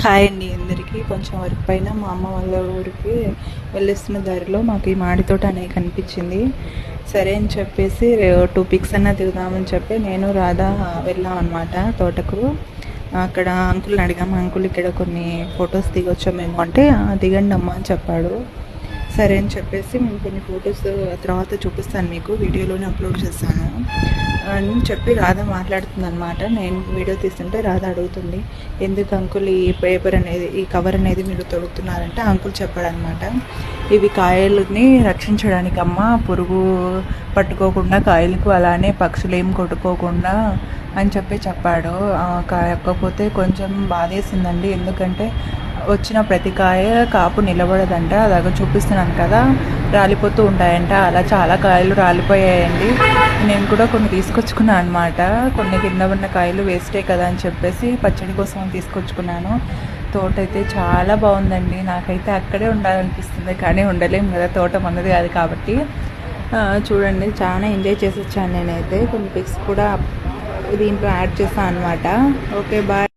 Hi అండి అందరికీ. కొంచెం వరకు పైన మా అమ్మ వాళ్ళ ఊరికి వెళ్ళిస్తున్న దారిలో మాకు ఈ మాడి తోట అనేది కనిపించింది. సరే అని చెప్పేసి 2 పిక్స్ అన్నా దిగుదామని చెప్పి నేను రాధా వెళ్ళాం అనమాట తోటకు. అక్కడ అంకుల్ని అడిగాము, అంకుల్ ఇక్కడ కొన్ని ఫొటోస్ దిగొచ్చాం మేము అంటే దిగండి అమ్మ అని చెప్పాడు. సరే అని చెప్పేసి మేము కొన్ని ఫొటోస్ తర్వాత చూపిస్తాను, మీకు వీడియోలోనే అప్లోడ్ చేస్తాను అని చెప్పి రాధ మాట్లాడుతుంది అనమాట. నేను వీడియో తీస్తుంటే రాధ అడుగుతుంది, ఎందుకు అంకుల్ ఈ పేపర్ అనేది, ఈ కవర్ అనేది మీరు తొడుగుతున్నారంటే అంకుల్ చెప్పాడనమాట, ఇవి కాయలని రక్షించడానికి అమ్మ, పురుగు పట్టుకోకుండా కాయలకు, అలానే పక్షులు ఏం కొట్టుకోకుండా అని చెప్పాడు. కాకపోతే కొంచెం బాధేసిందండి, ఎందుకంటే వచ్చిన ప్రతి కాయ కాపు నిలబడదంట. అలాగ చూపిస్తున్నాను కదా, రాలిపోతూ ఉంటాయంట. అలా చాలా కాయలు రాలిపోయాయండి. నేను కూడా కొన్ని తీసుకొచ్చుకున్నాను అనమాట. కొన్ని కింద ఉన్న కాయలు వేస్టే కదా అని చెప్పేసి పచ్చడి కోసం తీసుకొచ్చుకున్నాను. తోట అయితే చాలా బాగుందండి. నాకైతే అక్కడే ఉండాలనిపిస్తుంది, కానీ ఉండలేము కదా, తోట మనది కాదు కాబట్టి. చూడండి, చాలా ఎంజాయ్ చేసి వచ్చాను నేనైతే. కొన్ని పిక్స్ కూడా దీంట్లో యాడ్ చేస్తాను అనమాట. Okay, bye.